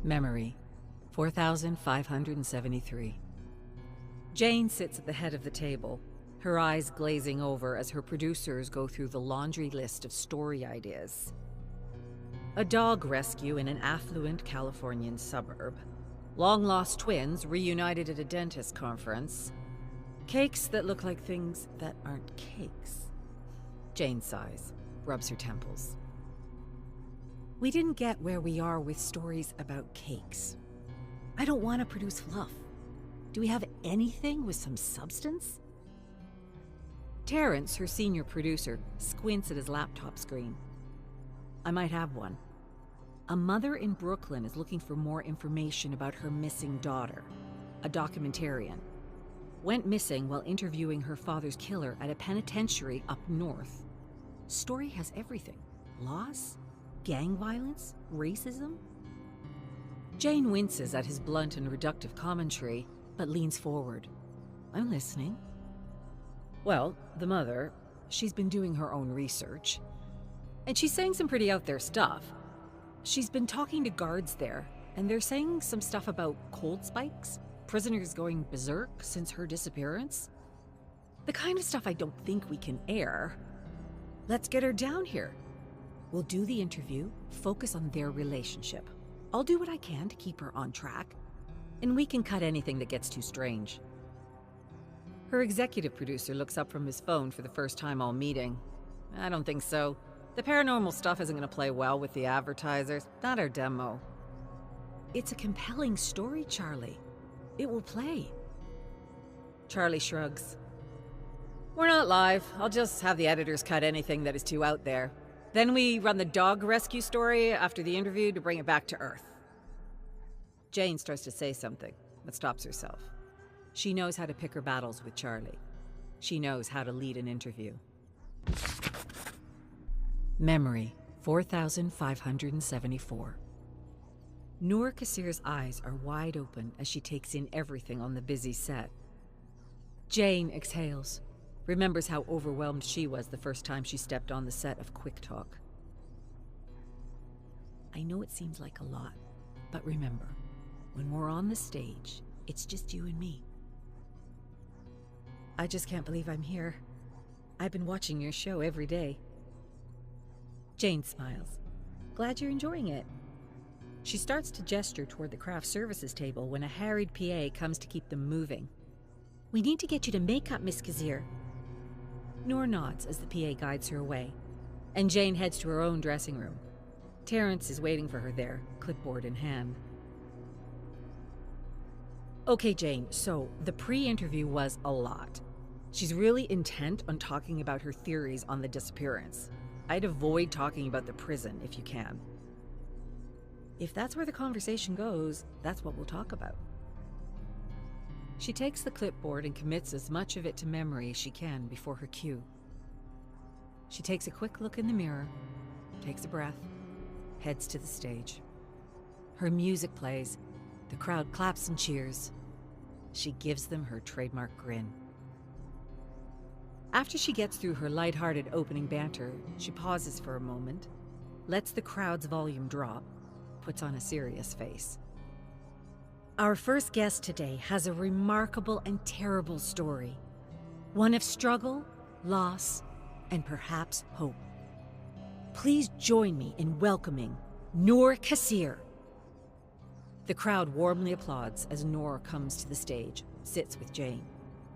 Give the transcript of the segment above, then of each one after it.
Memory, 4,573. Jane sits at the head of the table, her eyes glazing over as her producers go through the laundry list of story ideas. A dog rescue in an affluent Californian suburb. Long-lost twins reunited at a dentist conference. Cakes that look like things that aren't cakes. Jane sighs, rubs her temples. We didn't get where we are with stories about cakes. I don't want to produce fluff. Do we have anything with some substance? Terrence, her senior producer, squints at his laptop screen. I might have one. A mother in Brooklyn is looking for more information about her missing daughter, a documentarian. Went missing while interviewing her father's killer at a penitentiary up north. Story has everything. Loss? Gang violence? Racism? Jane winces at his blunt and reductive commentary, but leans forward. I'm listening. Well, the mother, she's been doing her own research. And she's saying some pretty out there stuff. She's been talking to guards there, and they're saying some stuff about cold spikes, prisoners going berserk since her disappearance. The kind of stuff I don't think we can air. Let's get her down here. We'll do the interview, focus on their relationship. I'll do what I can to keep her on track, and we can cut anything that gets too strange. Her executive producer looks up from his phone for the first time all meeting. I don't think so. The paranormal stuff isn't going to play well with the advertisers, not our demo. It's a compelling story, Charlie. It will play. Charlie shrugs. We're not live. I'll just have the editors cut anything that is too out there. Then we run the dog rescue story after the interview to bring it back to Earth. Jane starts to say something, but stops herself. She knows how to pick her battles with Charlie. She knows how to lead an interview. Memory, 4,574. Noor Kassir's eyes are wide open as she takes in everything on the busy set. Jane exhales, remembers how overwhelmed she was the first time she stepped on the set of Quick Talk. I know it seems like a lot, but remember, when we're on the stage, it's just you and me. I just can't believe I'm here. I've been watching your show every day. Jane smiles. Glad you're enjoying it. She starts to gesture toward the craft services table when a harried PA comes to keep them moving. We need to get you to makeup, Miss Kassir. Noor nods as the PA guides her away, and Jane heads to her own dressing room. Terrence is waiting for her there, clipboard in hand. Okay, Jane, so the pre-interview was a lot. She's really intent on talking about her theories on the disappearance. I'd avoid talking about the prison if you can. If that's where the conversation goes, that's what we'll talk about. She takes the clipboard and commits as much of it to memory as she can before her cue. She takes a quick look in the mirror, takes a breath, heads to the stage. Her music plays. The crowd claps and cheers. She gives them her trademark grin. After she gets through her lighthearted opening banter, she pauses for a moment, lets the crowd's volume drop, puts on a serious face. Our first guest today has a remarkable and terrible story. One of struggle, loss, and perhaps hope. Please join me in welcoming Noor Kassir. The crowd warmly applauds as Noor comes to the stage, sits with Jane,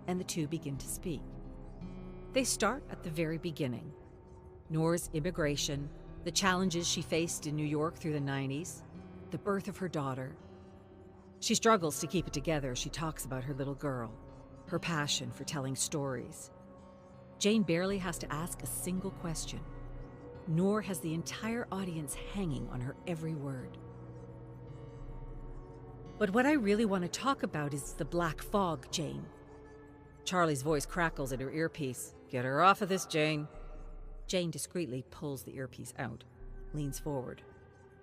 and the two begin to speak. They start at the very beginning. Noor's immigration, the challenges she faced in New York through the 90s, the birth of her daughter. She struggles to keep it together as she talks about her little girl, her passion for telling stories. Jane barely has to ask a single question. Noor has the entire audience hanging on her every word. But what I really want to talk about is the black fog, Jane. Charlie's voice crackles in her earpiece. Get her off of this, Jane. Jane discreetly pulls the earpiece out, leans forward.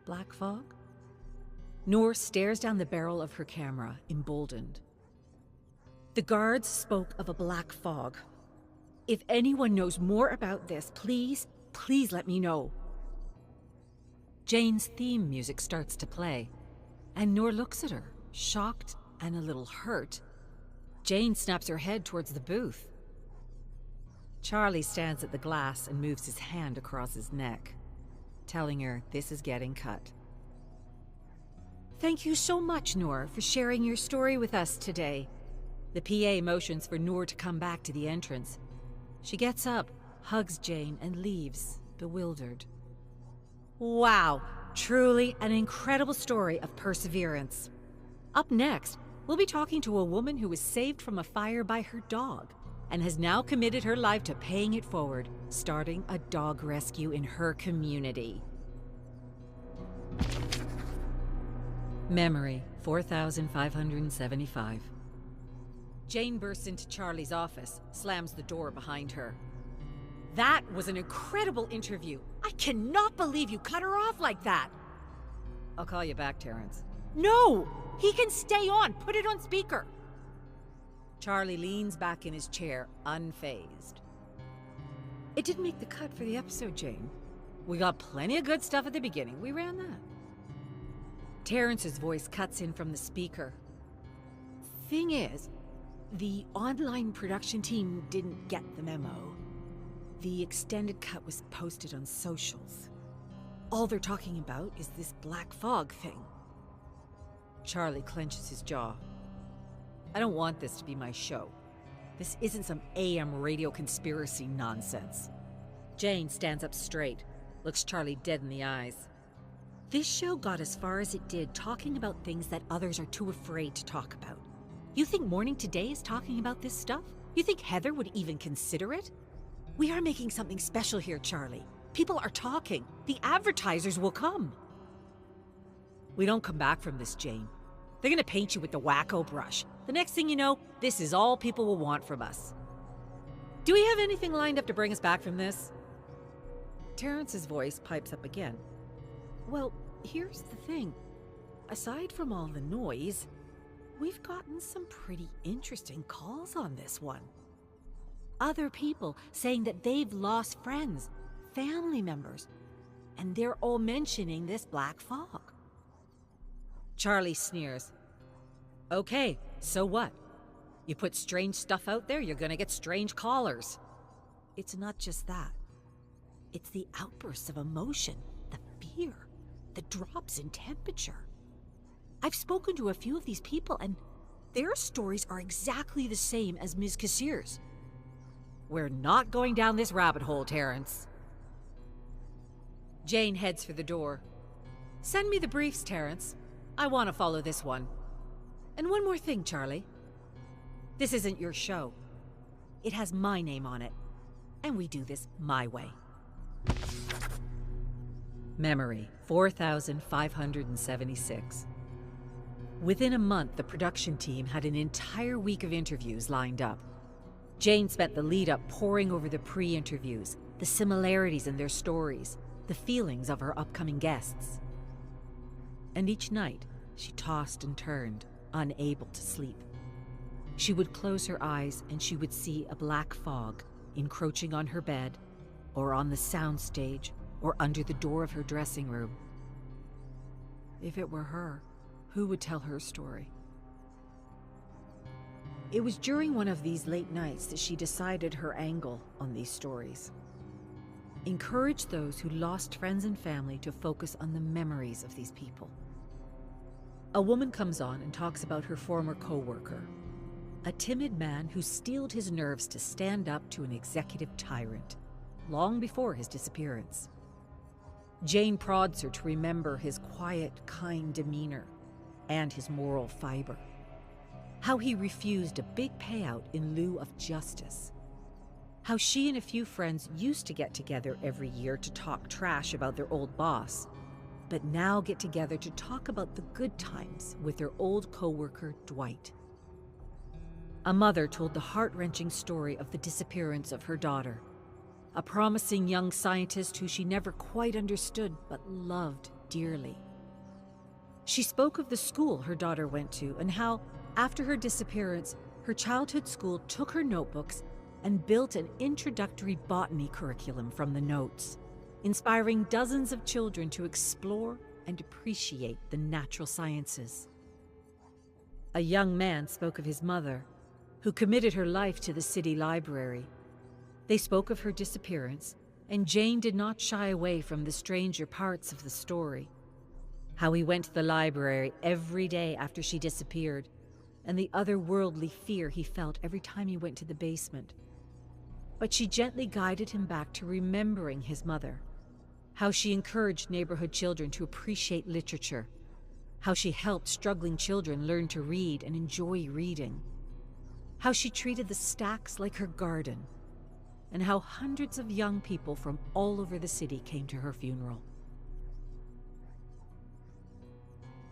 Black fog? Noor stares down the barrel of her camera, emboldened. The guards spoke of a black fog. If anyone knows more about this, please let me know. Jane's theme music starts to play. And Noor looks at her, shocked and a little hurt. Jane snaps her head towards the booth. Charlie stands at the glass and moves his hand across his neck, telling her this is getting cut. Thank you so much, Noor, for sharing your story with us today. The PA motions for Noor to come back to the entrance. She gets up, hugs Jane, and leaves, bewildered. Wow, truly an incredible story of perseverance. Up next, we'll be talking to a woman who was saved from a fire by her dog and has now committed her life to paying it forward, starting a dog rescue in her community. Memory 4575. Jane bursts into Charlie's office, slams the door behind her. That was an incredible interview. I cannot believe you cut her off like that. I'll call you back, Terrence. No! He can stay on. Put it on speaker. Charlie leans back in his chair, unfazed. It didn't make the cut for the episode, Jane. We got plenty of good stuff at the beginning. We ran that. Terrence's voice cuts in from the speaker. Thing is, the online production team didn't get the memo. The extended cut was posted on socials. All they're talking about is this black fog thing. Charlie clenches his jaw. I don't want this to be my show. This isn't some AM radio conspiracy nonsense. Jane stands up straight, looks Charlie dead in the eyes. This show got as far as it did talking about things that others are too afraid to talk about. You think Morning Today is talking about this stuff? You think Heather would even consider it? We are making something special here, Charlie. People are talking. The advertisers will come. We don't come back from this, Jane. They're gonna paint you with the wacko brush. The next thing you know, this is all people will want from us. Do we have anything lined up to bring us back from this? Terrence's voice pipes up again. Well, here's the thing. Aside from all the noise, we've gotten some pretty interesting calls on this one. Other people saying that they've lost friends, family members, and they're all mentioning this black fog. Charlie sneers. Okay, so what? You put strange stuff out there, you're gonna get strange callers. It's not just that. It's the outbursts of emotion, the fear, the drops in temperature. I've spoken to a few of these people, and their stories are exactly the same as Ms. Kassir's. We're not going down this rabbit hole, Terrence. Jane heads for the door. Send me the briefs, Terrence. I want to follow this one. And one more thing, Charlie. This isn't your show. It has my name on it. And we do this my way. Memory 4576. Within a month, the production team had an entire week of interviews lined up. Jane spent the lead-up poring over the pre-interviews, the similarities in their stories, the feelings of her upcoming guests. And each night, she tossed and turned, unable to sleep. She would close her eyes and she would see a black fog encroaching on her bed, or on the soundstage, or under the door of her dressing room. If it were her, who would tell her story? It was during one of these late nights that she decided her angle on these stories. Encourage those who lost friends and family to focus on the memories of these people. A woman comes on and talks about her former co-worker, a timid man who steeled his nerves to stand up to an executive tyrant, long before his disappearance. Jane prods her to remember his quiet, kind demeanor and his moral fiber. How he refused a big payout in lieu of justice. How she and a few friends used to get together every year to talk trash about their old boss, but now get together to talk about the good times with their old co-worker, Dwight. A mother told the heart-wrenching story of the disappearance of her daughter, a promising young scientist who she never quite understood but loved dearly. She spoke of the school her daughter went to and how, after her disappearance, her childhood school took her notebooks and built an introductory botany curriculum from the notes, inspiring dozens of children to explore and appreciate the natural sciences. A young man spoke of his mother, who committed her life to the city library. They spoke of her disappearance, and Jane did not shy away from the stranger parts of the story. How he went to the library every day after she disappeared, and the otherworldly fear he felt every time he went to the basement. But she gently guided him back to remembering his mother. How she encouraged neighborhood children to appreciate literature. How she helped struggling children learn to read and enjoy reading. How she treated the stacks like her garden. And how hundreds of young people from all over the city came to her funeral.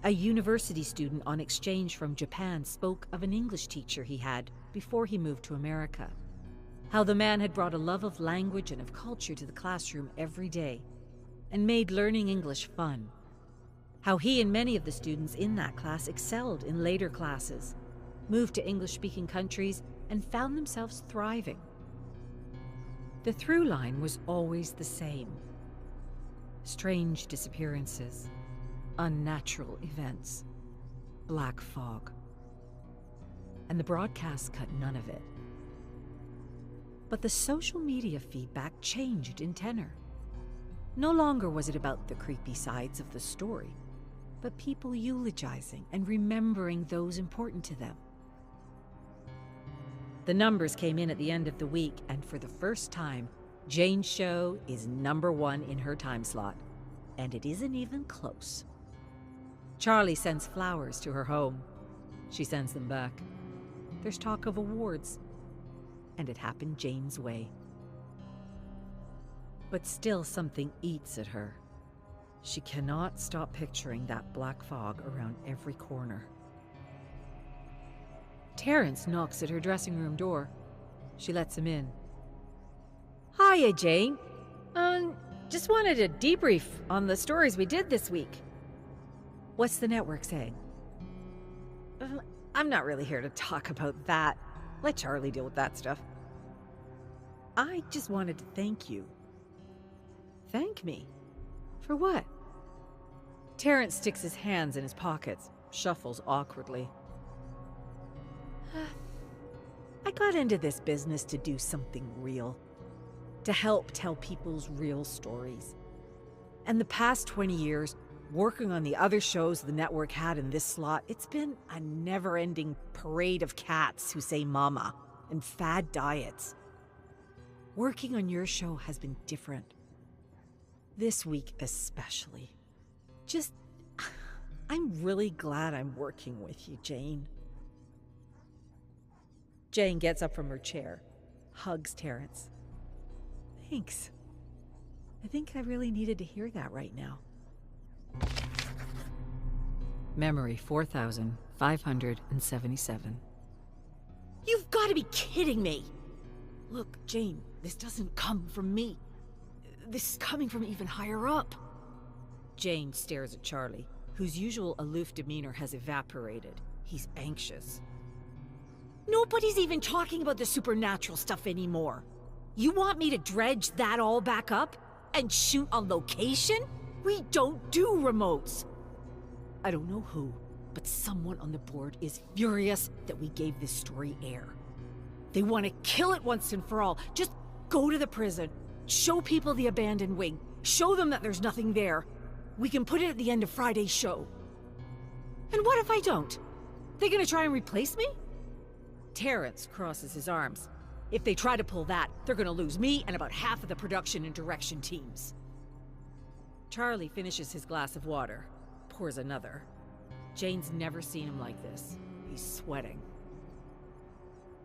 A university student on exchange from Japan spoke of an English teacher he had before he moved to America. How the man had brought a love of language and of culture to the classroom every day and made learning English fun. How he and many of the students in that class excelled in later classes, moved to English-speaking countries, and found themselves thriving. The through line was always the same. Strange disappearances, unnatural events, black fog. And the broadcast cut none of it. But the social media feedback changed in tenor. No longer was it about the creepy sides of the story, but people eulogizing and remembering those important to them. The numbers came in at the end of the week, and for the first time, Jane's show is #1 in her time slot, and it isn't even close. Charlie sends flowers to her home. She sends them back. There's talk of awards, and it happened Jane's way. But still something eats at her. She cannot stop picturing that black fog around every corner. Terrence knocks at her dressing room door. She lets him in. Hiya, Jane. Just wanted a debrief on the stories we did this week. What's the network saying? I'm not really here to talk about that. Let Charlie deal with that stuff. I just wanted to thank you. Thank me? For what? Terrence sticks his hands in his pockets, shuffles awkwardly. I got into this business to do something real. To help tell people's real stories. And the past 20 years, working on the other shows the network had in this slot, it's been a never-ending parade of cats who say mama and fad diets. Working on your show has been different. This week especially. I'm really glad I'm working with you, Jane. Jane gets up from her chair, hugs Terrence. Thanks. I think I really needed to hear that right now. Memory 4577. You've got to be kidding me! Look, Jane, this doesn't come from me. This is coming from even higher up. Jane stares at Charlie, whose usual aloof demeanor has evaporated. He's anxious. Nobody's even talking about the supernatural stuff anymore. You want me to dredge that all back up? And shoot on location? We don't do remotes. I don't know who, but someone on the board is furious that we gave this story air. They want to kill it once and for all. Just go to the prison, show people the abandoned wing, show them that there's nothing there. We can put it at the end of Friday's show. And what if I don't? They gonna try and replace me? Terrence crosses his arms. If they try to pull that, they're gonna lose me and about half of the production and direction teams. Charlie finishes his glass of water, pours another. Jane's never seen him like this. He's sweating.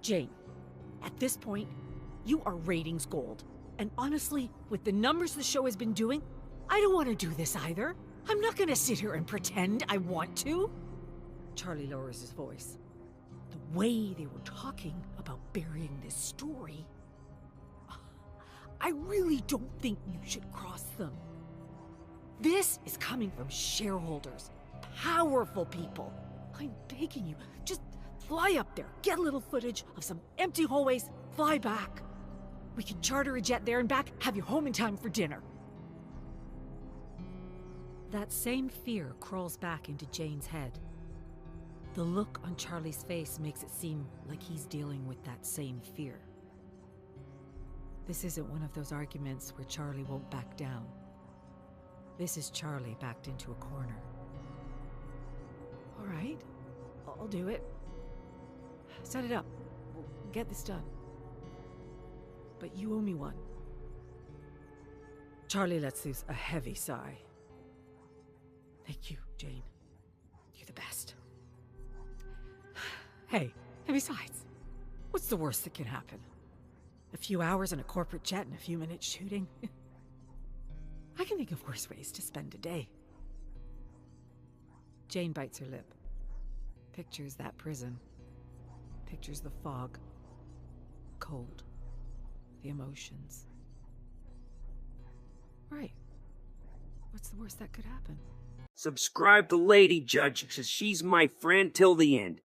Jane, at this point, you are ratings gold. And honestly, with the numbers the show has been doing, I don't want to do this either. I'm not gonna sit here and pretend I want to. Charlie lowers his voice. The way they were talking about burying this story, I really don't think you should cross them. This is coming from shareholders, powerful people. I'm begging you, just fly up there, get a little footage of some empty hallways, fly back. We can charter a jet there and back, have you home in time for dinner. that same fear crawls back into Jane's head. The look on Charlie's face makes it seem like he's dealing with that same fear. This isn't one of those arguments where Charlie won't back down. This is Charlie backed into a corner. All right, I'll do it. Set it up. We'll get this done. But you owe me one. Charlie lets loose a heavy sigh. Thank you, Jane. You're the best. Hey, and besides, what's the worst that can happen? A few hours on a corporate jet and a few minutes shooting? I can think of worse ways to spend a day. Jane bites her lip. Pictures that prison. Pictures the fog. Cold. The emotions. Right. What's the worst that could happen? Subscribe to Lady Judge, cause she's my friend till the end.